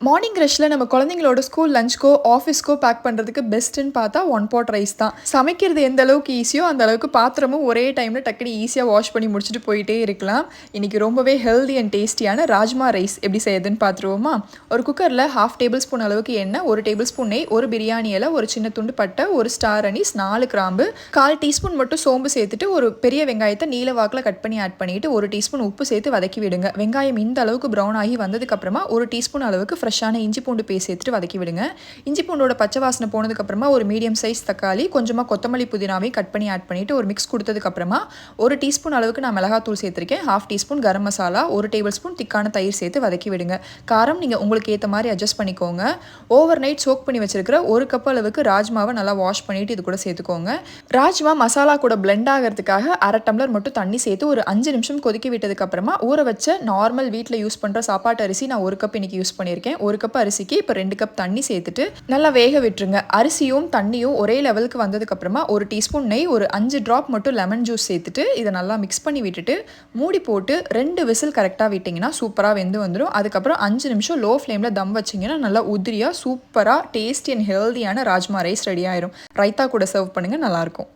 Morning ரஷ்ல நம்ம குழந்தைங்களோட school லஞ்ச்க்கோ ஆஃபீஸ்க்கோ back பண்ணுறதுக்கு பெஸ்ட்டுன்னு பார்த்தா ஒன் பாட் ரைஸ் தான். சமைக்கிறது எந்த அளவுக்கு ஈஸியோ அந்த அளவுக்கு பாத்திரமும் ஒரே டைமில் டக்குனு ஈஸியாக வாஷ் பண்ணி முடிச்சுட்டு போயிட்டே இருக்கலாம். இன்றைக்கி ரொம்பவே ஹெல்தி அண்ட் டேஸ்டியான ராஜ்மா ரைஸ் எப்படி செய்யுதுன்னு பார்த்துருவோமா? ஒரு குக்கரில் 1/2 டேபிள் ஸ்பூன் அளவுக்கு எண்ணெய், 1 டேபிள் ஸ்பூன் நெய், ஒரு பிரியாணி இலை, ஒரு சின்ன துண்டு பட்டை, ஒரு ஸ்டார் அனீஸ், 4 கிராம்பு, 1/4 டீஸ்பூன் மட்டும் சோம்பு சேர்த்துட்டு ஒரு பெரிய வெங்காயத்தை நீல வாக்கில் கட் பண்ணி ஆட் பண்ணிவிட்டு 1 டீஸ்பூன் உப்பு சேர்த்து வதக்கி விடுங்க. வெங்காயம் இந்த அளவுக்கு ப்ரௌன் ஆகி வந்ததுக்கப்புறமா 1 டீஸ்பூன் அளவுக்கு ஃப்ரெஷ்ஷான இஞ்சி பூண்டு பேஸ்ட் சேர்த்துட்டு வதக்கி விடுங்க. இஞ்சி பூண்டோட பச்சை வாசனை போனதுக்கப்புறமா ஒரு மீடியம் சைஸ் தக்காளி, கொஞ்சமாக கொத்தமல்லி புதினாவையும் கட் பண்ணி ஆட் பண்ணிவிட்டு ஒரு மிக்ஸ் கொடுத்ததுக்கப்புறமா 1 டீஸ்பூன் அளவுக்கு நான் மிளகாத்தூள் சேர்த்துருக்கேன். 1/2 teaspoon garam masala, 1 table spoon திக்கான தயிர் சேர்த்து வதக்கி விடுங்க. காரம் நீங்கள் உங்களுக்கு ஏற்ற மாதிரி அட்ஜஸ்ட் பண்ணிக்கோங்க. ஓவர் நைட் சோக் பண்ணி வச்சிருக்கிற 1 கப் அளவுக்கு ராஜ்மாவை நல்லா வாஷ் பண்ணிவிட்டு இது கூட சேர்த்துக்கோங்க. ராஜ்மா மசாலா கூட பிளெண்ட் ஆகிறதுக்காக 1/2 டம்ளர் மட்டும் தண்ணி சேர்த்து ஒரு 5 நிமிஷம் கொதிக்க விட்டதுக்கப்புறமா ஊற வச்ச நார்மல் வீட்டில் யூஸ் பண்ணுற சாப்பாட்டு அரிசி நான் 1 கப் இன்றைக்கி யூஸ் பண்ணியிருக்கேன். 1 கப் அரிசிக்கு இப்போ 2 கப் தண்ணி சேர்த்துட்டு நல்லா வேக விட்டுருங்க. அரிசியும் தண்ணியும் ஒரே லெவலுக்கு வந்ததுக்கப்புறமா 1 டீஸ்பூன் நெய், ஒரு 5 ட்ராப் மட்டும் லெமன் ஜூஸ் சேர்த்துட்டு இதை நல்லா மிக்ஸ் பண்ணி விட்டுட்டு மூடி போட்டு 2 விசில் கரெக்டாக விட்டிங்கன்னா சூப்பராக வெந்து வந்துடும். அதுக்கப்புறம் 5 நிமிஷம் லோ ஃப்ளேமில் தம் வச்சிங்கன்னா நல்லா உதிரியாக சூப்பராக டேஸ்டி அண்ட் ஹெல்தியான ராஜ்மா ரைஸ் ரெடி ஆயிரும். ரைத்தா கூட சர்வ் பண்ணுங்கள், நல்லாயிருக்கும்.